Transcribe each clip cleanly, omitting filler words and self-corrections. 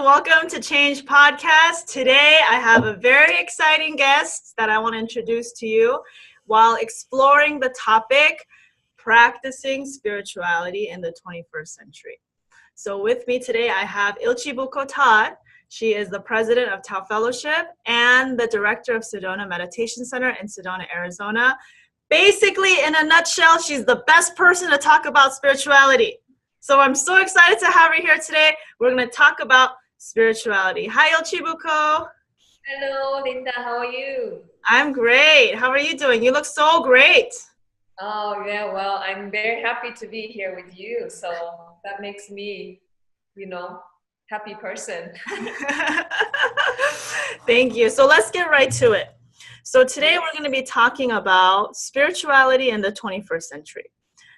welcome to Change Podcast. Today I have a very exciting guest that I want to introduce to you while exploring the topic, practicing spirituality in the 21st century. So with me today I have Ilchibuko Todd. She is the president of Tao Fellowship and the director of Sedona Meditation Center in Sedona, Arizona. Basically, in a nutshell, she's the best person to talk about spirituality. So I'm so excited to have her here today. We're going to talk about spirituality. Hi, Ilchibuko. Hello, Linda. How are you? I'm great. How are you doing? You look so great. Oh, yeah. Well, I'm very happy to be here with you. So that makes me, happy person. Thank you. So let's get right to it. So today we're going to be talking about spirituality in the 21st century.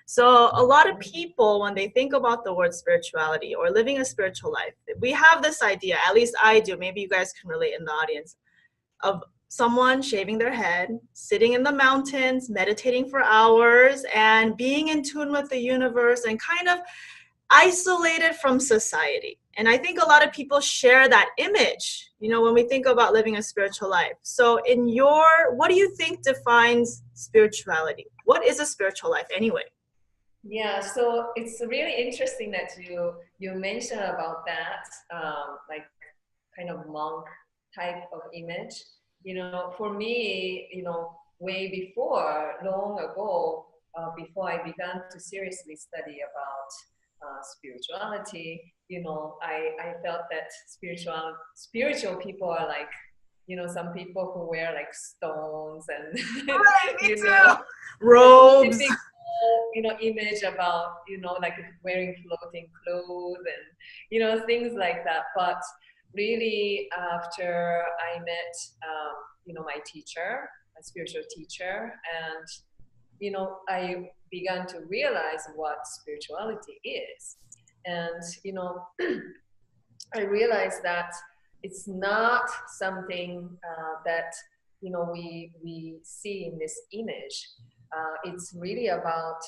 So a lot of people, when they think about the word spirituality or living a spiritual life, we have this idea, at least I do, maybe you guys can relate in the audience, of someone shaving their head, sitting in the mountains, meditating for hours, and being in tune with the universe and kind of isolated from society. And I think a lot of people share that image, when we think about living a spiritual life. So what do you think defines spirituality? What is a spiritual life anyway? Yeah, so it's really interesting that you mentioned about that, like kind of monk type of image. For me, way before, long ago, before I began to seriously study about spirituality, I felt that spiritual people are like, some people who wear like stones and Me too. Robes. Image about like wearing floating clothes and things like that. But really, after I met my teacher, a spiritual teacher, and I began to realize what spirituality is. And I realized that it's not something that we see in this image. It's really about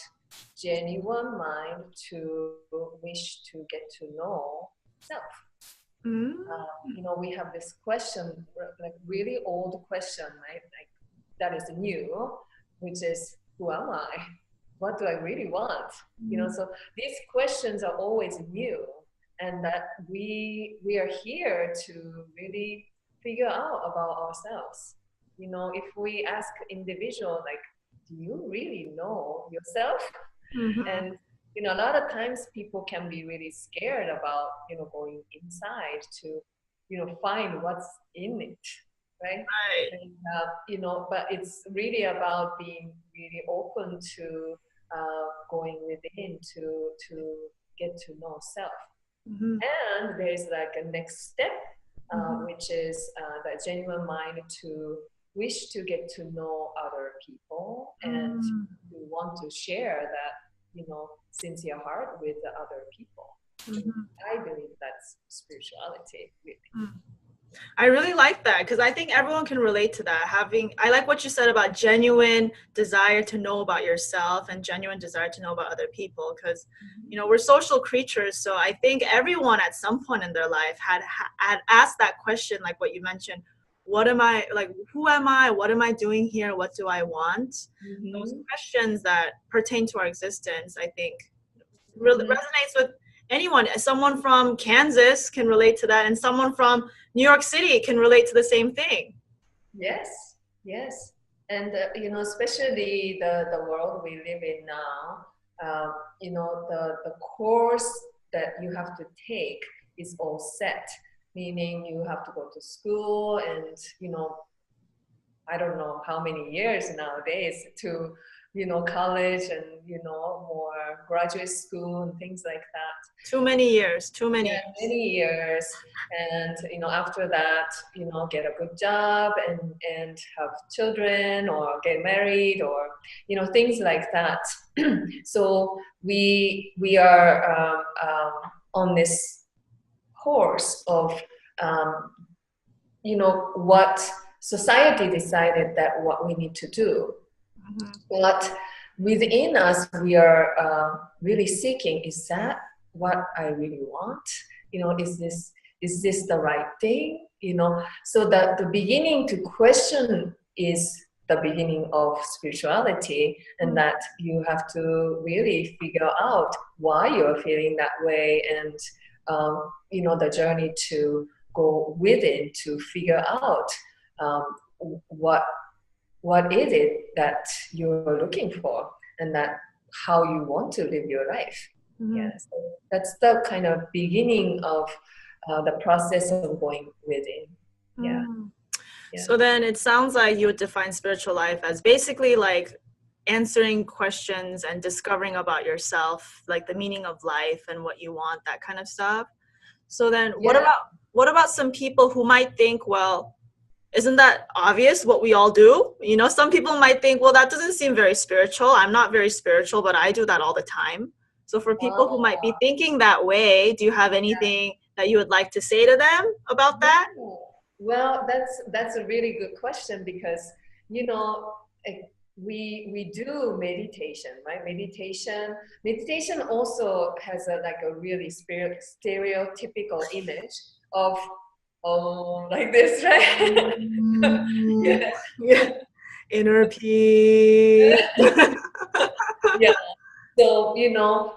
genuine mind to wish to get to know self. We have this question, like really old question, right? Like that is new, which is, who am I? What do I really want? So these questions are always new, and that we are here to really figure out about ourselves. If we ask individual, like, do you really know yourself? Mm-hmm. And a lot of times people can be really scared about going inside to find what's in it, right? And, but it's really about being really open to going within to get to know self. Mm-hmm. And there's like a next step, which is the genuine mind to wish to get to know other people and to want to share that sincere heart with the other people. I believe that's spirituality, really. I really like that because I think everyone can relate to that. I like what you said about genuine desire to know about yourself and genuine desire to know about other people because, we're social creatures. So I think everyone at some point in their life had asked that question, like what you mentioned, what am I, like, who am I? What am I doing here? What do I want? Those questions that pertain to our existence, I think, really resonates with anyone. Someone from Kansas can relate to that, and someone from New York City can relate to the same thing. Yes. And, especially the world we live in now, the course that you have to take is all set, meaning you have to go to school and, I don't know how many years nowadays to, college and, more graduate school and things like that. Too many years. Many years. And, after that, get a good job and have children or get married or, things like that. So we are on this course of, what society decided that what we need to do. But within us, we are really seeking, is that what I really want? Is is this the right thing? So that the beginning to question is the beginning of spirituality, and that you have to really figure out why you're feeling that way, and the journey to go within to figure out um, what is it that you're looking for, and that how you want to live your life. Yeah, so that's the kind of beginning of the process of going within. Yeah. So then it sounds like you would define spiritual life as basically like answering questions and discovering about yourself, like the meaning of life and what you want, that kind of stuff. So then what about some people who might think, well, isn't that obvious what we all do? Some people might think, well, that doesn't seem very spiritual. I'm not very spiritual, but I do that all the time. So for people who might be thinking that way, do you have anything that you would like to say to them about that? Well, that's a really good question, because we do meditation, right? Meditation also has a really stereotypical image of like this, right? Yeah. Inner peace. Yeah. So,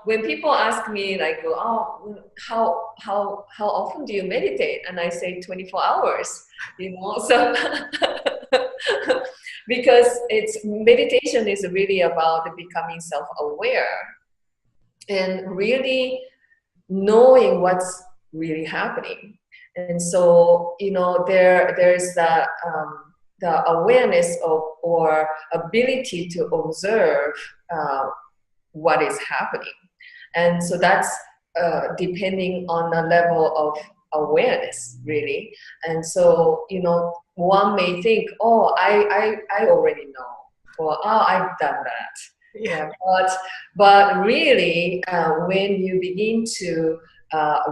when people ask me like, oh, how often do you meditate? And I say 24 hours, so because meditation is really about becoming self-aware and really knowing what's really happening. And so, there's the awareness of, or ability to observe what is happening. And so that's depending on the level of awareness, really. And so, one may think, oh, I already know, or oh, I've done that. Yeah, but really, when you begin to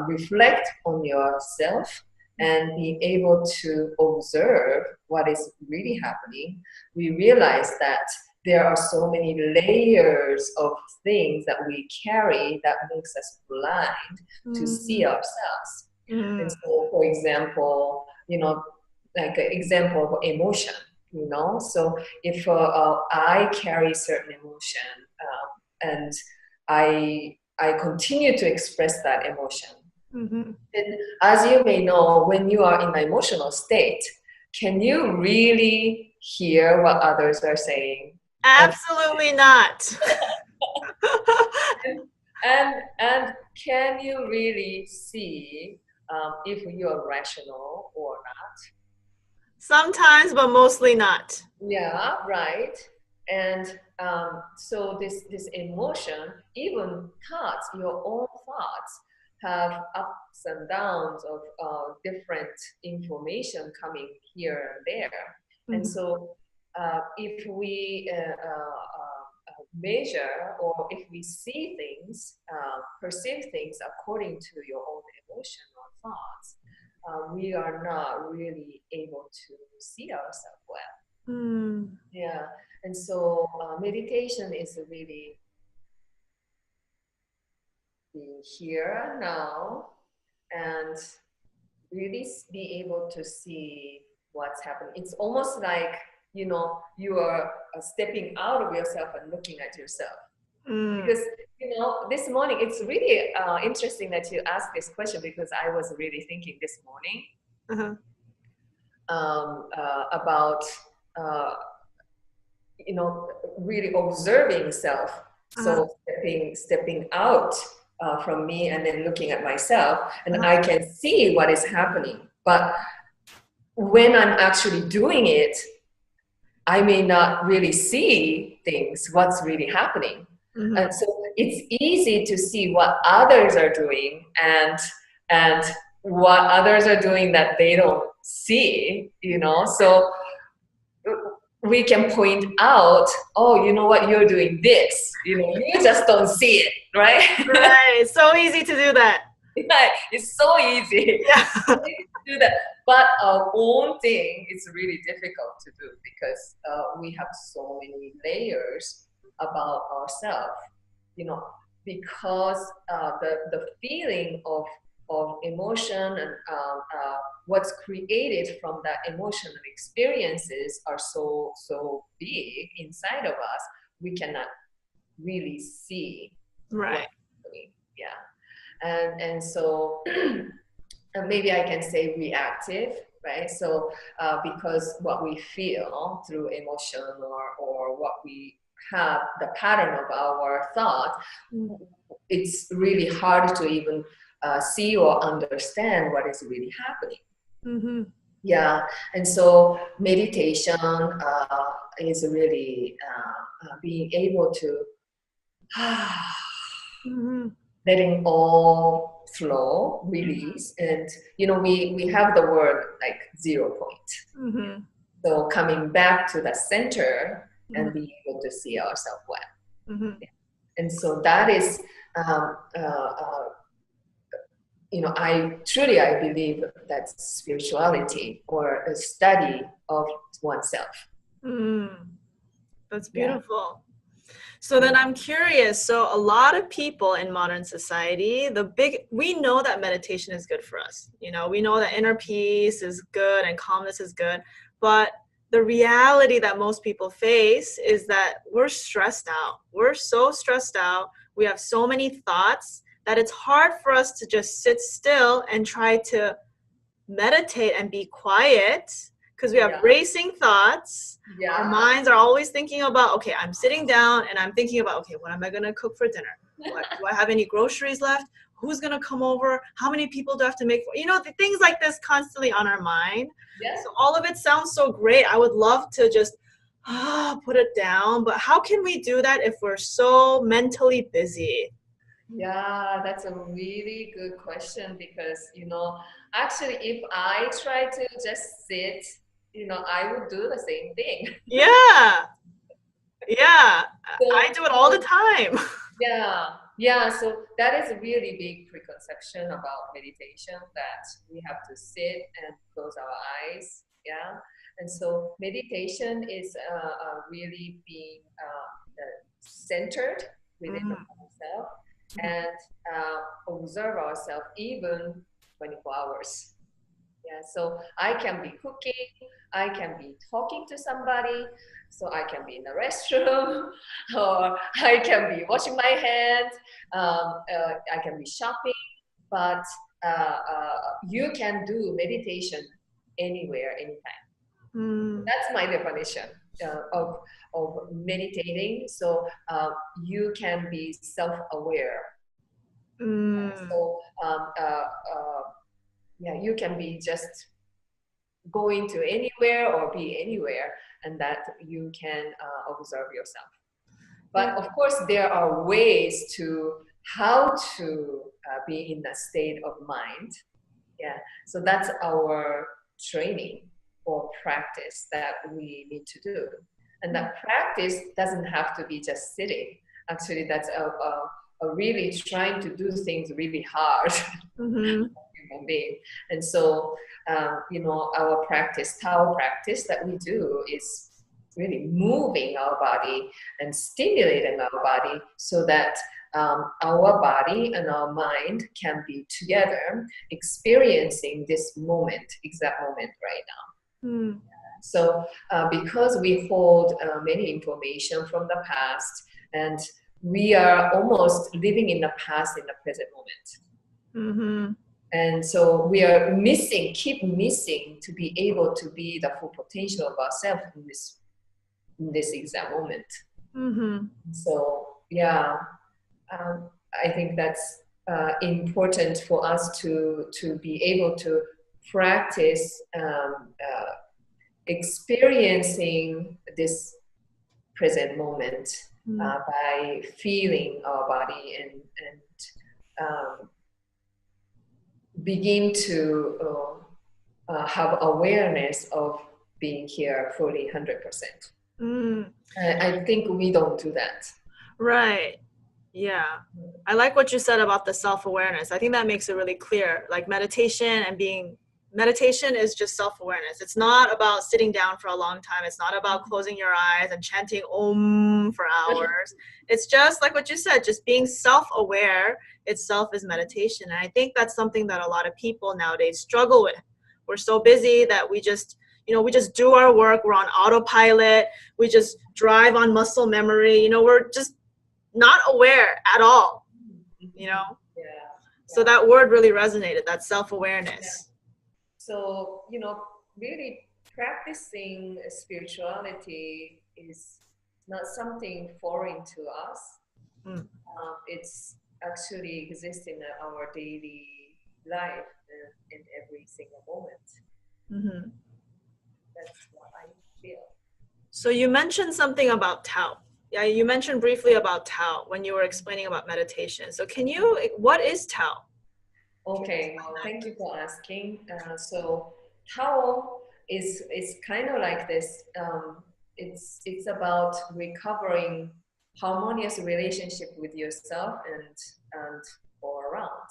reflect on yourself and be able to observe what is really happening, we realize that there are so many layers of things that we carry that makes us blind to see ourselves. And so, for example, like an example of emotion, so if I carry certain emotion and I continue to express that emotion, and as you may know, when you are in an emotional state, can you really hear what others are saying? Absolutely not. and can you really see if you're rational or not? Sometimes, but mostly not. Yeah, right. And so this emotion, even thoughts, your own thoughts, have ups and downs of different information coming here and there. And so if we measure, or if we see things, perceive things according to your own emotion or thoughts, we are not really able to see ourselves well. Yeah. And so meditation is really being here now and really be able to see what's happening. It's almost like, you are stepping out of yourself and looking at yourself. Because, this morning, it's really interesting that you asked this question, because I was really thinking this morning about, really observing self. So stepping out from me and then looking at myself, and I can see what is happening. But when I'm actually doing it, I may not really see things, what's really happening. And so it's easy to see what others are doing and what others are doing that they don't see, so we can point out, oh, you know what, you're doing this, you just don't see it, right? Right, it's so easy to do that. Yeah, it's so easy. Yeah. To do that. But our own thing is really difficult to do, because we have so many layers about ourselves, because the feeling of of emotion and what's created from that emotional experiences are so big inside of us, we cannot really see what's Right. happening. Yeah. And so maybe I can say reactive, right? So because what we feel through emotion or what we have, the pattern of our thought, it's really hard to even see or understand what is really happening. Mm-hmm. Yeah, and so meditation is really being able to Mm-hmm. letting all flow, release, and we have the word like 0 point. Mm-hmm. So coming back to the center Mm-hmm. and being able to see ourselves well. Mm-hmm. And so that is, um, uh, uh, I believe that spirituality or a study of oneself. Mm. That's Yeah. beautiful. So then I'm curious. So a lot of people in modern society, we know that meditation is good for us. We know that inner peace is good and calmness is good. But the reality that most people face is that we're stressed out. We're so stressed out. We have so many thoughts that it's hard for us to just sit still and try to meditate and be quiet because we have racing thoughts. Yeah. Our minds are always thinking about, okay, I'm sitting down and I'm thinking about, okay, what am I going to cook for dinner? Do I have any groceries left? Who's going to come over? How many people do I have to make? The things like this constantly on our mind. Yes. So all of it sounds so great. I would love to just put it down. But how can we do that if we're so mentally busy? Yeah, that's a really good question because, actually, if I try to just sit, I would do the same thing. Yeah. Yeah. So, I do it all the time. yeah. So that is a really big preconception about meditation, that we have to sit and close our eyes. Yeah. And so meditation is really being centered within ourselves and observe ourselves even 24 hours. Yeah, so I can be cooking, I can be talking to somebody, so I can be in the restroom, or I can be washing my hands, I can be shopping, but you can do meditation anywhere, anytime. That's my definition of meditating. So you can be self-aware. So you can be just going to anywhere or be anywhere, and that you can observe yourself. But of course, there are ways to how to be in that state of mind. Yeah, so that's our training or practice that we need to do. And that practice doesn't have to be just sitting. Actually, that's a really trying to do things really hard. Human being. And so, our practice, Tao practice that we do is really moving our body and stimulating our body so that our body and our mind can be together experiencing this exact moment right now. So because we hold many information from the past, and we are almost living in the past in the present moment. And so we are keep missing to be able to be the full potential of ourselves in this exact moment. So yeah, I think that's important for us to be able to practice experiencing this present moment by feeling our body and begin to have awareness of being here fully 100%. I think we don't do that. Right. Yeah. I like what you said about the self-awareness. I think that makes it really clear. Like meditation and being meditation is just self-awareness. It's not about sitting down for a long time. It's not about closing your eyes and chanting Om for hours. It's just like what you said, just being self-aware itself is meditation. And I think that's something that a lot of people nowadays struggle with. We're so busy that we just do our work. We're on autopilot. We just drive on muscle memory. We're just not aware at all, Yeah. So that word really resonated, that self-awareness. Yeah. So, really practicing spirituality is not something foreign to us. It's actually exists in our daily life in every single moment. Mm-hmm. That's what I feel. So you mentioned something about Tao. Yeah, you mentioned briefly about Tao when you were explaining about meditation. So what is Tao? Okay, thank you for asking. So Tao is kind of like this. It's about recovering harmonious relationship with yourself and all around.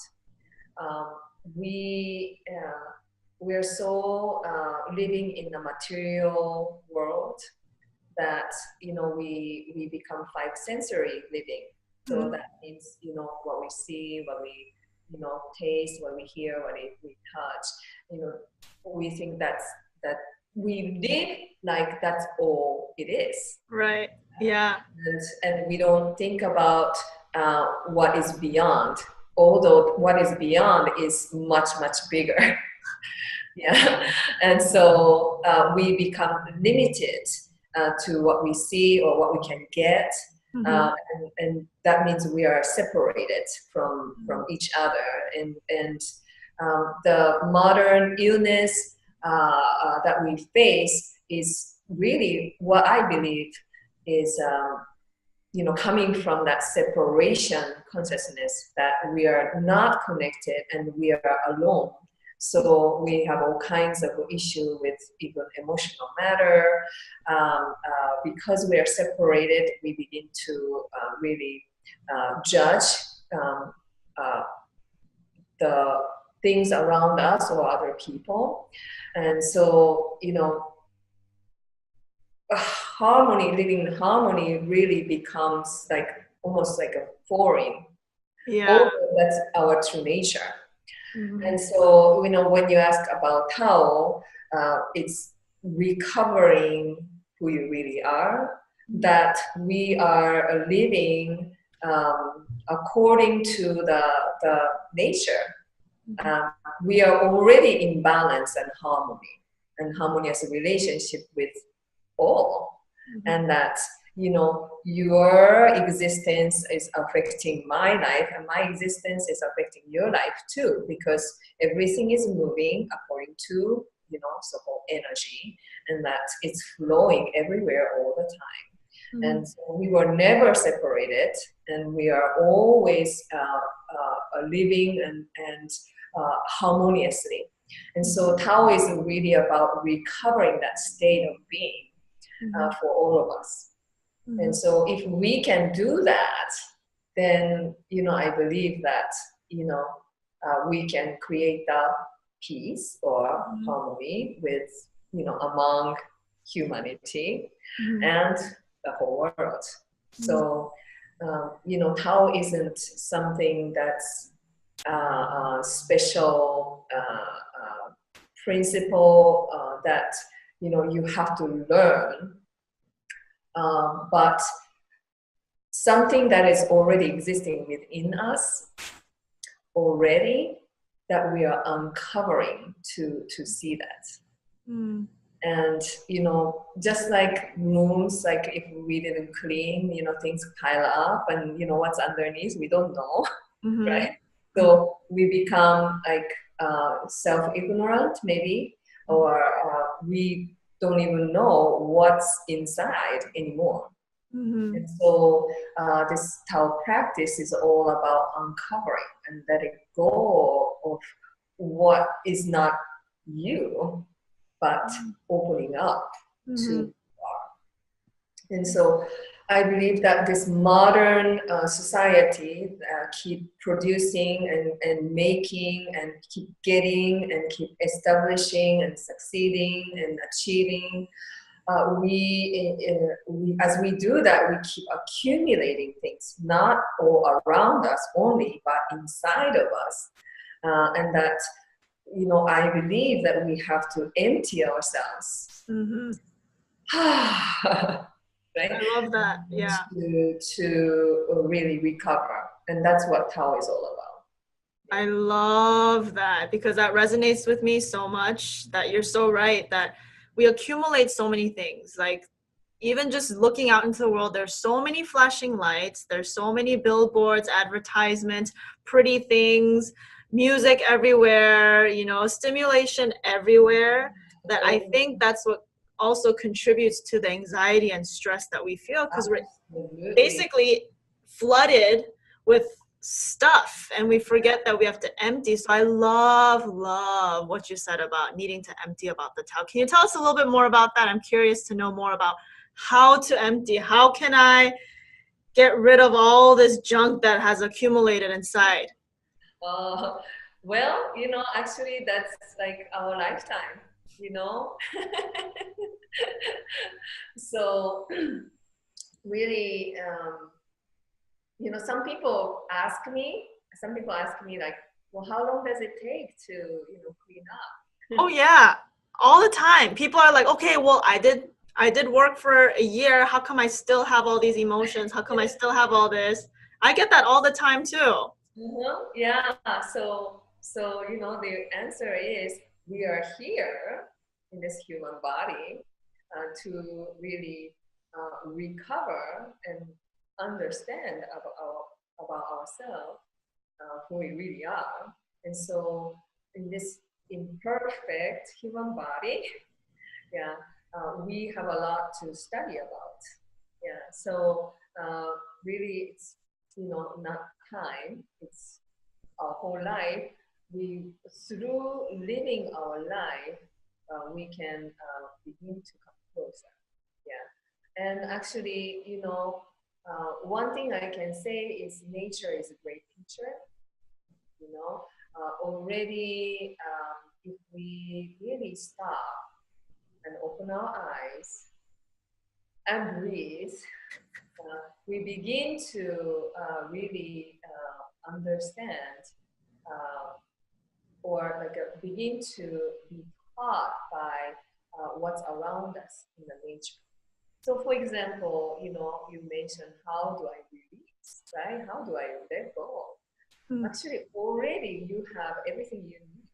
We're so living in a material world that we become five sensory living. So that means what we see, what we taste, what we hear, what we touch. We think that we live like that's all it is. Right. Yeah. And we don't think about what is beyond. Although what is beyond is much bigger. Yeah. And so we become limited to what we see or what we can get. And that means we are separated from each other. And the modern illness that we face is really what I believe is coming from that separation consciousness, that we are not connected and we are alone. So we have all kinds of issues with even emotional matter. Because we are separated, we begin to really judge the things around us or other people. And so, living in harmony really becomes like almost like a foreign. Yeah. That's our true nature. And so, when you ask about Tao, it's recovering who you really are, that we are living according to the nature. We are already in balance and harmony and harmonious relationship with all. And that your existence is affecting my life and my existence is affecting your life too, because everything is moving according to so-called energy, and that it's flowing everywhere all the time. And so we were never separated, and we are always living and harmoniously. And so Tao is really about recovering that state of being for all of us. And so if we can do that, then, I believe that, we can create the peace or harmony with, among humanity and the whole world. So, Tao isn't something that's a special principle that, you have to learn. But something that is already existing within us already, that we are uncovering to see that. And just like moons, like if we didn't clean, things pile up, and what's underneath we don't know. Right? So we become like self-ignorant maybe, or we don't even know what's inside anymore. And so this Tao practice is all about uncovering and letting go of what is not you, but opening up to who you are. And so I believe that this modern society keep producing and making and keep getting and keep establishing and succeeding and achieving. As we do that, we keep accumulating things, not all around us only, but inside of us. And that, I believe that we have to empty ourselves. Mm-hmm. Right? I love that. Yeah. To really recover. And that's what Tao is all about. I love that because that resonates with me so much that you're so right that we accumulate so many things. Like even just looking out into the world, there's so many flashing lights, there's so many billboards, advertisements, pretty things, music everywhere, stimulation everywhere, that I think that's what also contributes to the anxiety and stress that we feel because we're basically flooded with stuff and we forget that we have to empty. So I love what you said about needing to empty about the Tao. Can you tell us a little bit more about that? I'm curious to know more about how to empty. How can I get rid of all this junk that has accumulated inside? Well, actually that's like our lifetime, you know. So really, some people ask me like, well, how long does it take to, clean up? Oh yeah, all the time. People are like, okay, well, I did work for a year. How come I still have all these emotions? How come I still have all this? I get that all the time too. Yeah. So the answer is we are here in this human body to really recover and understand about ourselves, who we really are. And so in this imperfect human body, yeah, we have a lot to study about. Yeah, so really, it's not time; it's our whole life. We through living our life, we can begin to come closer. Yeah, and actually, one thing I can say is nature is a great teacher. Already, if we really stop and open our eyes and breathe, we begin to really understand or like begin to be taught by what's around us in the nature. So, for example, you mentioned how do I release, right? How do I let go? Actually, already you have everything you need,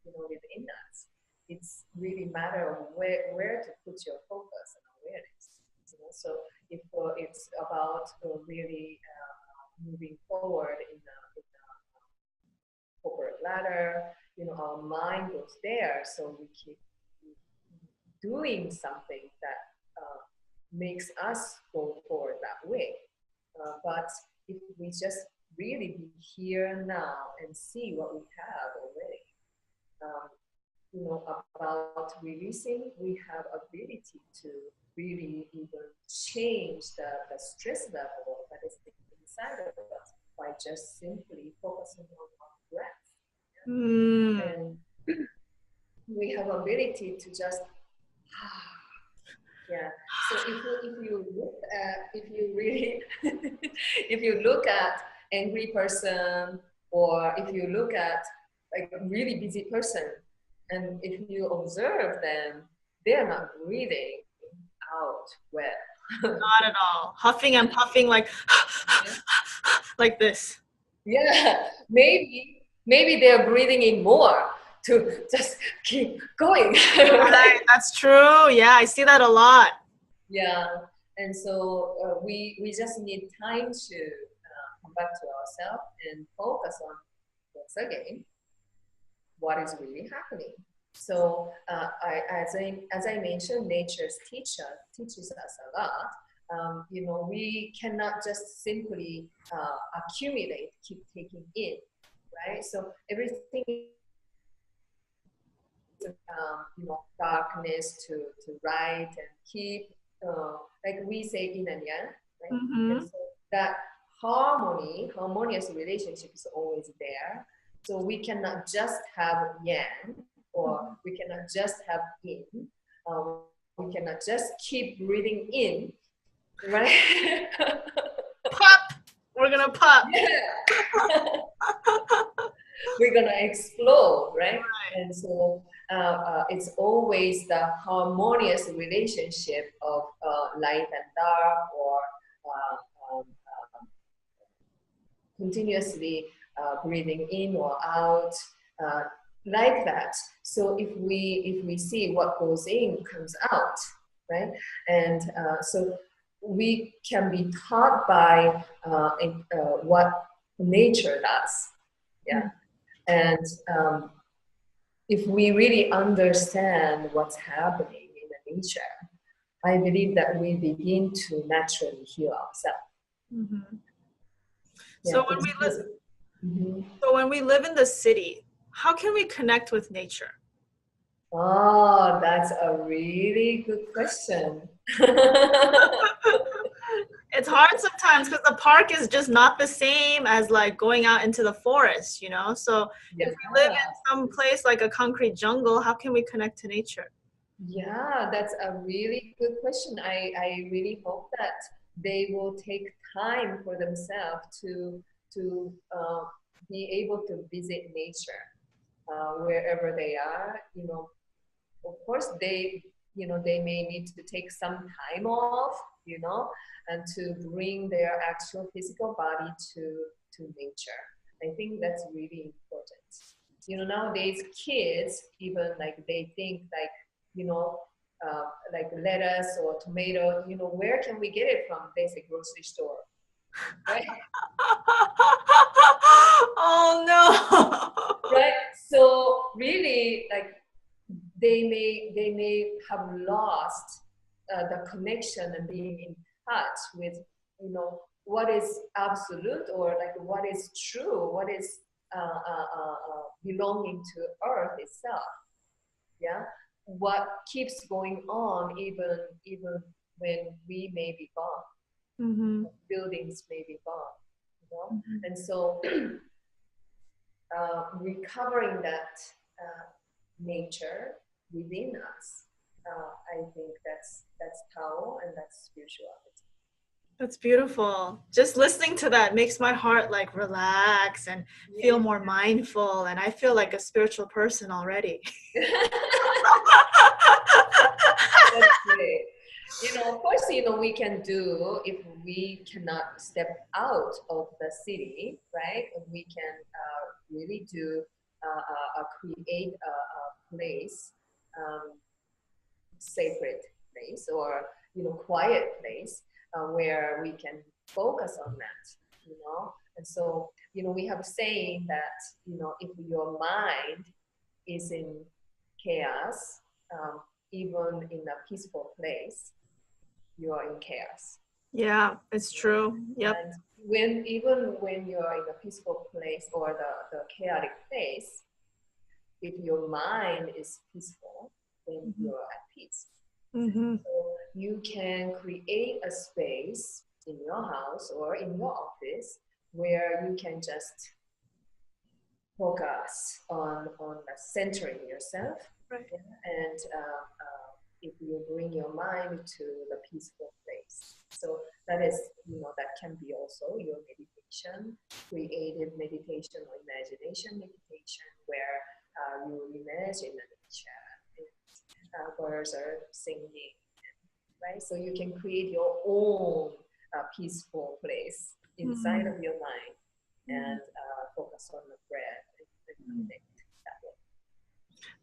within us. It's really matter of where to put your focus and awareness. So if it's about really moving forward in a corporate ladder, our mind goes there, so we keep doing something that makes us go forward that way. But if we just really be here now and see what we have already, about releasing, we have ability to really even change the stress level that is inside of us by just simply focusing on our breath. And we have ability to just yeah. So if you look at angry person, or if you look at like a really busy person, and if you observe them, they're not breathing out well. Not at all. Huffing and puffing like this. Yeah, maybe they're breathing in more to just keep going. Right, that's true. Yeah, I see that a lot. Yeah, and so we just need time to come back to ourselves and focus on once again what is really happening. So as I mentioned, nature's teaches us a lot. We cannot just simply accumulate, keep taking in, right? So everything darkness to right and keep, like we say yin and yang. right? And Mm-hmm. so that harmonious relationship is always there. So we cannot just have yang, or we cannot just have yin. We cannot just keep breathing in, right? Pop. We're gonna pop. Yeah. We're gonna explode, right? And so it's always the harmonious relationship of light and dark, or um, continuously breathing in or out, uh, like that. So if we see what goes in comes out, right? And so we can be taught by what nature does, yeah. And if we really understand what's happening in the nature, I believe that we begin to naturally heal ourselves. Mm-hmm. Yeah, So when we live, mm-hmm. so when we live in the city, how can we connect with nature? Oh, that's a really good question. It's hard sometimes because the park is just not the same as like going out into the forest, you know? So Yeah. if we live in some place like a concrete jungle, how can we connect to nature? Yeah, that's a really good question. I really hope that they will take time for themselves to be able to visit nature wherever they are. Of course they may need to take some time off, and to bring their actual physical body to nature. I think that's really important. Nowadays kids even like they think like, you know like lettuce or tomato, where can we get it from? They say grocery store, right? Oh no. Right. So really, like they may have lost the connection and being in touch with what is absolute, or like what is true, what is belonging to earth itself. Yeah, what keeps going on even when we may be gone, Mm-hmm. buildings may be gone, Mm-hmm. and so recovering that nature within us. I think that's Tao, and that's spirituality. That's beautiful. Just listening to that makes my heart like relax and feel Yeah. more mindful, and I feel like a spiritual person already. That's great. Of course, we can do, if we cannot step out of the city, right? We can really do create a place, sacred place, or quiet place where we can focus on that. And so we have a saying that if your mind is in chaos, even in a peaceful place, you are in chaos. Yeah, it's true. Yep. And even when you're in a peaceful place or the chaotic place, if your mind is peaceful, then Mm-hmm. you're at peace. Mm-hmm. So you can create a space in your house or in your office where you can just focus on centering yourself. Right. And if you bring your mind to the peaceful place. So that is, that can be also your meditation, creative meditation or imagination meditation, where you imagine the nature, and birds are singing, right? So you can create your own peaceful place inside of your mind, and focus on the breath and connect that way.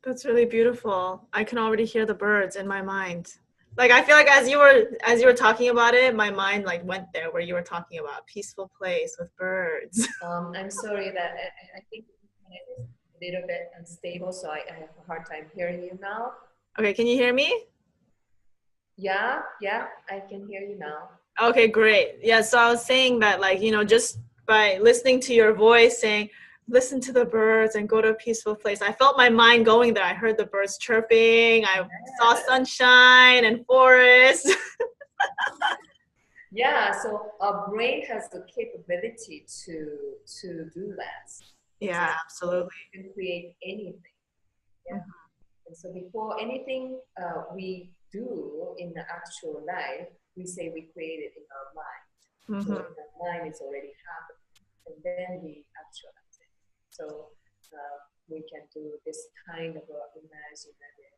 That's really beautiful. I can already hear the birds in my mind. Like I feel like as you were talking about it, my mind like went there where you were talking about a peaceful place with birds. I'm sorry that I think it is a little bit unstable, so I have a hard time hearing you now. Okay, can you hear me? Yeah, I can hear you now. Okay, great. Yeah, so I was saying that like, just by listening to your voice saying, listen to the birds and go to a peaceful place. I felt my mind going there. I heard the birds chirping. I saw sunshine and forest. Yeah, so our brain has the capability to do that. Yeah, So absolutely. we can create anything. Yeah. Mhm. And so before anything we do in the actual life, we say we create it in our mind. So Mhm. in our mind, it's already happened, and then we actualize it. So we can do this kind of imaginary,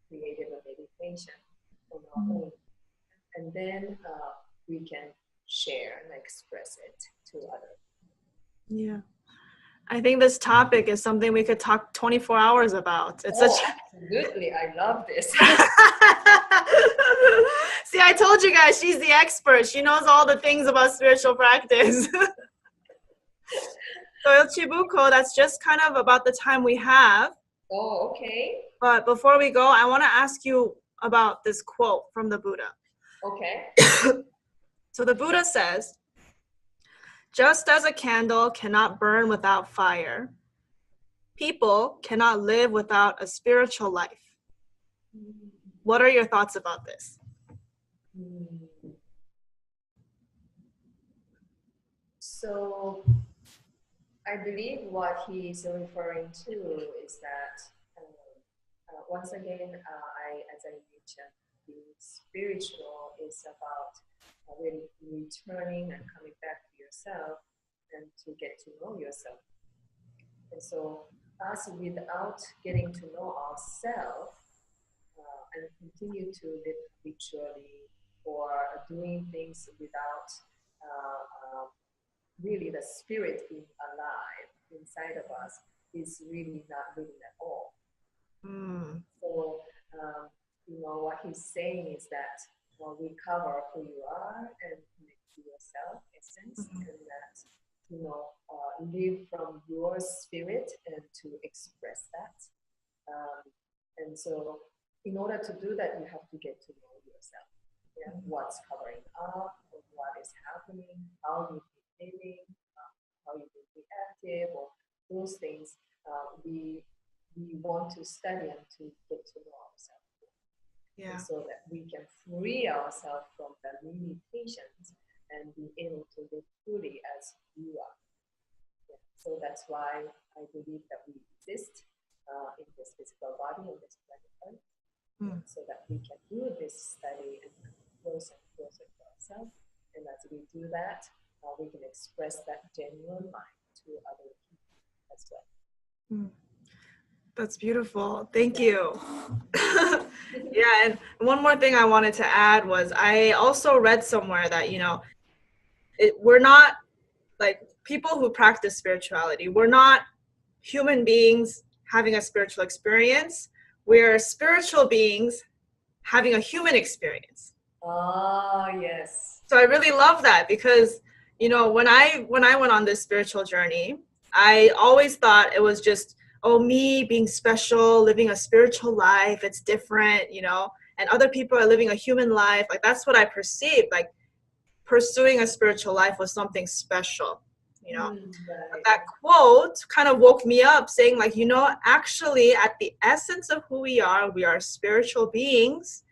creative meditation on our Mhm. own, and then we can share and express it to others. Yeah. I think this topic is something we could talk 24 hours about. It's such. Oh, absolutely! I love this. See, I told you guys she's the expert. She knows all the things about spiritual practice. So Ilchibuko, that's just kind of about the time we have. Oh, okay. But before we go, I want to ask you about this quote from the Buddha. Okay. So the Buddha says, just as a candle cannot burn without fire, people cannot live without a spiritual life. What are your thoughts about this? So I believe what he's referring to is that once again, as I mentioned, being spiritual is about really returning and coming back to yourself and to get to know yourself. And so, us without getting to know ourselves and continue to live habitually or doing things without really the spirit being alive inside of us is really not living at all. Mm. So, what he's saying is that recover who you are and connect to yourself, essence, and that, live from your spirit and to express that. And so, in order to do that, you have to get to know yourself. Yeah? What's covering up, what is happening, how you're behaving, how you be reactive, or those things we want to study and to get to know ourselves. Yeah. And so that we can free ourselves from the limitations and be able to live fully as you are. Yeah. So that's why I believe that we exist in this physical body on this planet Earth, so that we can do this study and come closer and closer to ourselves. And as we do that, we can express that genuine mind to other people as well. That's beautiful. Thank you. Yeah, and one more thing I wanted to add was I also read somewhere that, we're not like people who practice spirituality. We're not human beings having a spiritual experience. We're spiritual beings having a human experience. Ah, yes. So I really love that because, when I went on this spiritual journey, I always thought it was just, oh, me being special, living a spiritual life, it's different, and other people are living a human life. Like that's what I perceived. Like pursuing a spiritual life was something special, Right. That quote kind of woke me up saying like, actually at the essence of who we are spiritual beings,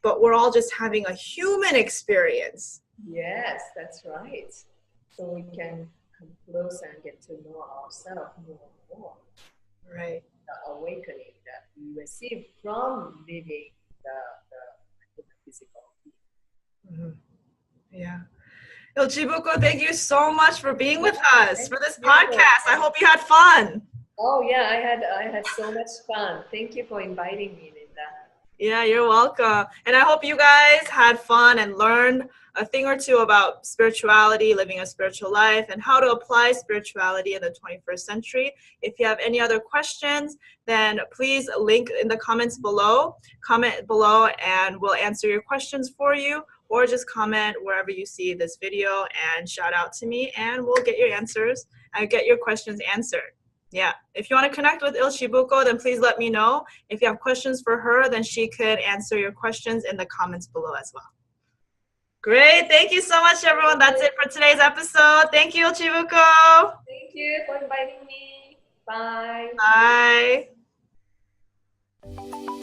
but we're all just having a human experience. Yes, that's right. So we can come closer and get to know ourselves more and more. Right. The awakening that we receive from living the physical being. Yeah. Ilchibuko, thank you so much for being with us for this you. podcast. I hope you had fun. Oh yeah, I had so much fun. Thank you for inviting me, Linda. Yeah, you're welcome. And I hope you guys had fun and learned a thing or two about spirituality, living a spiritual life, and how to apply spirituality in the 21st century. If you have any other questions, then please link in the comments below. Comment below and we'll answer your questions for you, or just comment wherever you see this video and shout out to me and we'll get your answers and get your questions answered. Yeah, if you want to connect with Ilchibuko, then please let me know. If you have questions for her, then she could answer your questions in the comments below as well. Great. Thank you so much, everyone. That's it for today's episode. Thank you, Ilchibuko. Thank you for inviting me. Bye. Bye.